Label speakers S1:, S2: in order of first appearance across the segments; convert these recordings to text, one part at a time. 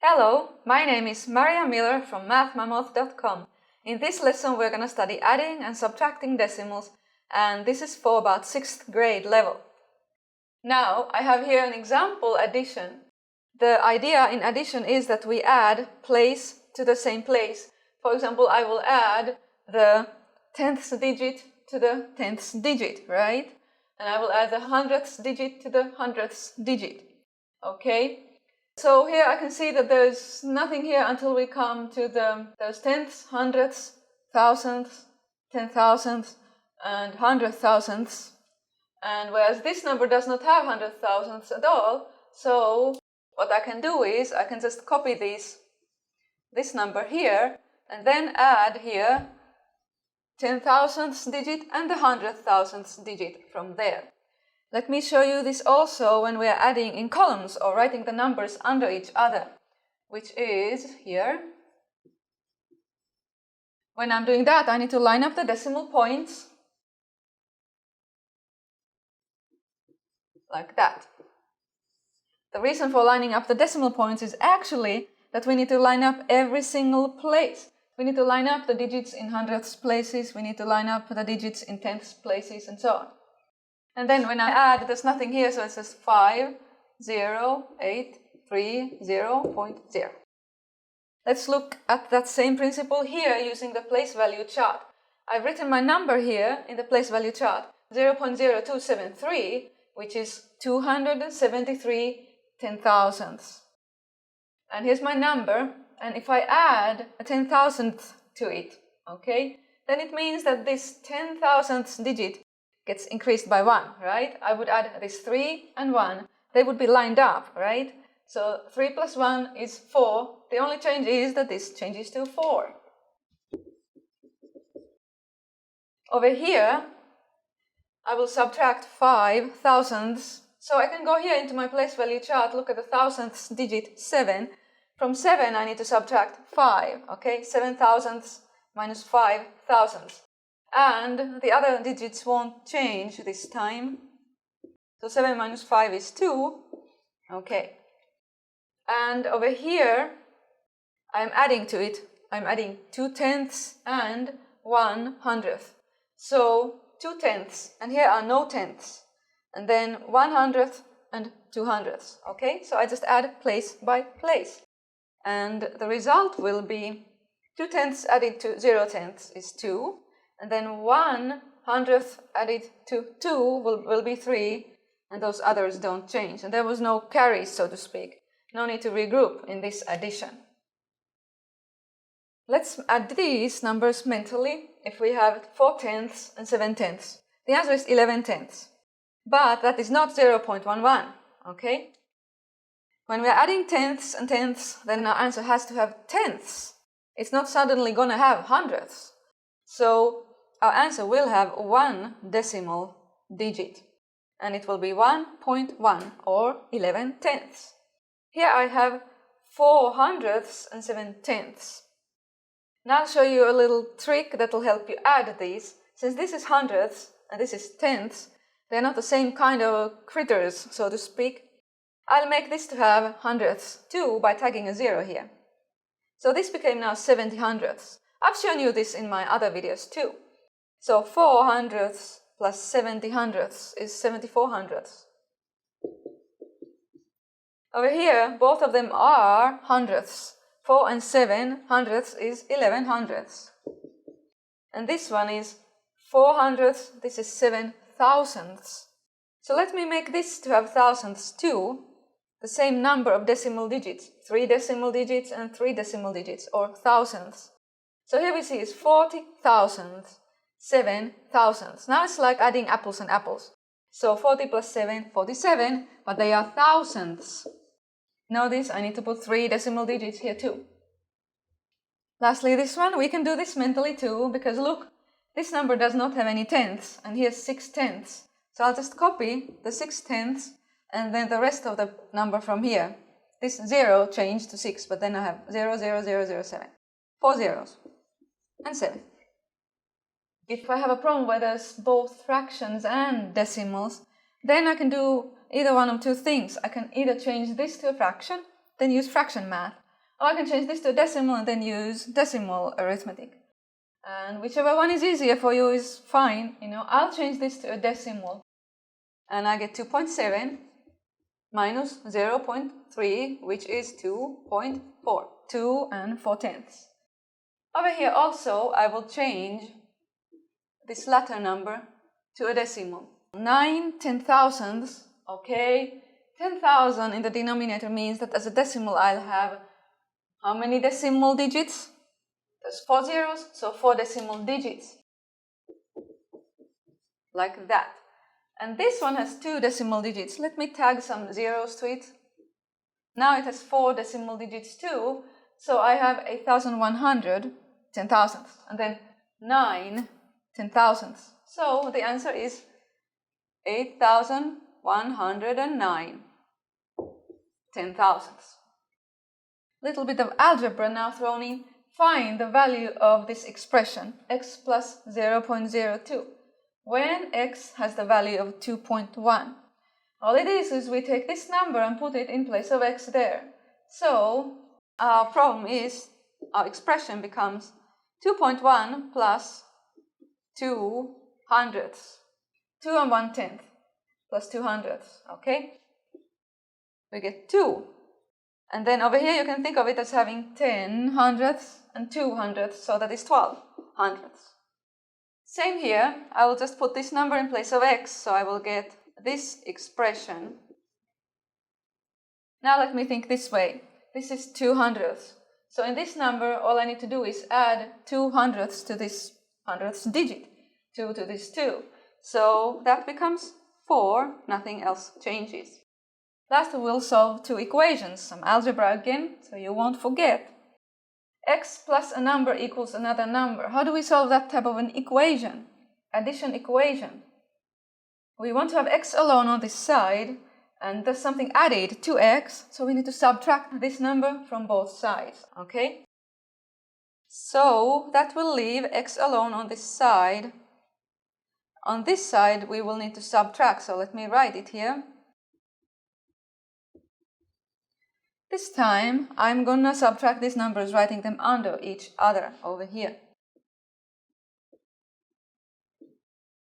S1: Hello, my name is Maria Miller from mathmammoth.com. In this lesson we're going to study adding and subtracting decimals, and this is for about 6th grade level. Now I have here an example addition. The idea in addition is that we add place to the same place. For example, I will add the 10th digit to the 10th digit, right? And I will add the 100th digit to the 100th digit. Okay? So here I can see that there's nothing here until we come to those tenths, hundredths, thousandths, 10,000ths, and 100,000ths. And whereas this number does not have 100,000ths at all, so what I can do is I can just copy this number here and then add here 10,000th digit and the 100,000th digit from there. Let me show you this also when we are adding in columns or writing the numbers under each other, which is here. When I'm doing that, I need to line up the decimal points like that. The reason for lining up the decimal points is actually that we need to line up every single place. We need to line up the digits in hundredths places, we need to line up the digits in tenths places, and so on. And then when I add, there's nothing here, so it says 5, 0, 8, 3, 0.0. Let's look at that same principle here using the place value chart. I've written my number here in the place value chart, 0.0273, which is 273 10,000ths. And here's my number, and if I add a 10,000th to it, okay, then it means that this 10,000th digit gets increased by 1, right? I would add this 3 and 1. They would be lined up, right? So 3 plus 1 is 4. The only change is that this changes to 4. Over here, I will subtract 5 thousandths. So I can go here into my place value chart, look at the thousandths digit 7. From 7, I need to subtract 5, okay? 7 thousandths minus 5 thousandths. And the other digits won't change this time. So 7 minus 5 is 2. Okay. And over here, I'm adding to it. I'm adding 2 tenths and 1 hundredth. So 2 tenths, and here are no tenths. And then 1 hundredth and 2 hundredths. Okay, so I just add place by place. And the result will be 2 tenths added to 0 tenths is 2. And then 1 hundredth added to 2 will be 3, and those others don't change. And there was no carry, so to speak. No need to regroup in this addition. Let's add these numbers mentally. If we have 4 tenths and 7 tenths, the answer is 11 tenths. But that is not 0.11, okay? When we're adding tenths and tenths, then our answer has to have tenths. It's not suddenly going to have hundredths. So our answer will have 1 decimal digit, and it will be 1.1 or 11 tenths. Here I have 4 hundredths and 7 tenths. Now I'll show you a little trick that will help you add these. Since this is hundredths and this is tenths, they're not the same kind of critters, so to speak. I'll make this to have hundredths too by tagging a 0 here. So this became now 70 hundredths. I've shown you this in my other videos too. So 4 hundredths plus 70 hundredths is 74 hundredths. Over here, both of them are hundredths. 4 and 7 hundredths is 11 hundredths. And this one is 4 hundredths, this is 7 thousandths. So let me make this to have thousandths too. The same number of decimal digits, 3 decimal digits and 3 decimal digits, or thousandths. So here we see is 40 thousandths. 7 thousandths. Now it's like adding apples and apples. So 40 plus 7, 47, but they are thousandths. Notice I need to put 3 decimal digits here too. Lastly, this one, we can do this mentally too, because look, this number does not have any tenths, and here's 6 tenths. So I'll just copy the 6 tenths, and then the rest of the number from here. This 0 changed to 6, but then I have 0, 0, 0, 0, 7. 4 zeros, and 7. If I have a problem where there's both fractions and decimals, then I can do either one of two things. I can either change this to a fraction, then use fraction math, Or I can change this to a decimal and then use decimal arithmetic. And whichever one is easier for you is fine. I'll change this to a decimal. And I get 2.7 minus 0.3, which is 2.4. 2 and 4/10. Over here also, I will change this latter number to a decimal. 9 10,000ths, okay? 10,000 in the denominator means that as a decimal I'll have how many decimal digits? There's 4 zeros, so 4 decimal digits. Like that. And this one has 2 decimal digits. Let me tag some zeros to it. Now it has 4 decimal digits too, so I have 8,100 10,000ths, and then 9 10,000ths. So the answer is 8,109 10,000ths. Little bit of algebra now thrown in. Find the value of this expression, x plus 0.02, when x has the value of 2.1. All it is we take this number and put it in place of x there. So our problem is, our expression becomes 2.1 plus 2 hundredths. 2 and 1/10 plus 2 hundredths, okay? We get 2. And then over here you can think of it as having 10 hundredths and 2 hundredths, so that is 12 hundredths. Same here, I will just put this number in place of x, so I will get this expression. Now let me think this way. This is 2 hundredths. So in this number, all I need to do is add 2 hundredths to this hundredths digit, 2 to this 2. So that becomes 4, nothing else changes. Last, we will solve 2 equations, some algebra again, so you won't forget. X plus a number equals another number. How do we solve that type of an equation? Addition equation. We want to have x alone on this side, and there's something added to x, so we need to subtract this number from both sides, okay? So that will leave x alone on this side. On this side, we will need to subtract, so let me write it here. This time, I'm gonna subtract these numbers, writing them under each other over here.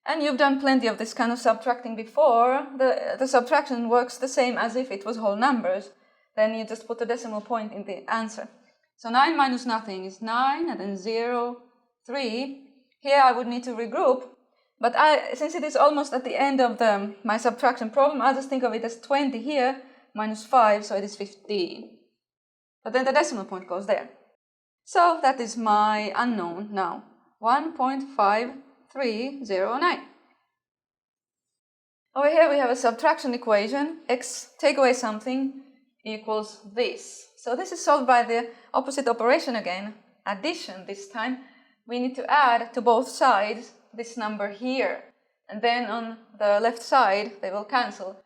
S1: And you've done plenty of this kind of subtracting before. The subtraction works the same as if it was whole numbers. Then you just put a decimal point in the answer. So 9 minus nothing is 9, and then 0, 3. Here I would need to regroup, but since it is almost at the end of my subtraction problem, I'll just think of it as 20 here, minus 5, so it is 15. But then the decimal point goes there. So that is my unknown now, 1.5309. Over here we have a subtraction equation, x take away something equals this. So this is solved by the opposite operation again, addition this time. We need to add to both sides this number here, and then on the left side they will cancel.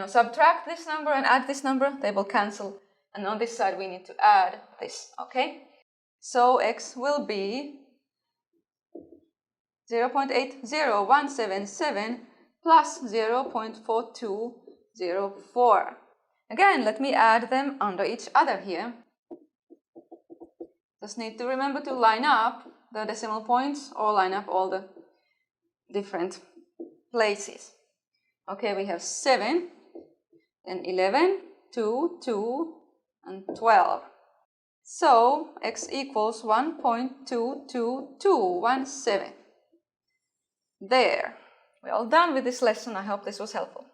S1: Subtract this number and add this number, they will cancel, and on this side we need to add this, okay? So x will be 0.80177 plus 0.4204. Again, let me add them under each other here. Just need to remember to line up the decimal points or line up all the different places. Okay, we have 7, then 11, 2, 2, and 12. So x equals 1.22217. There. We're all done with this lesson. I hope this was helpful.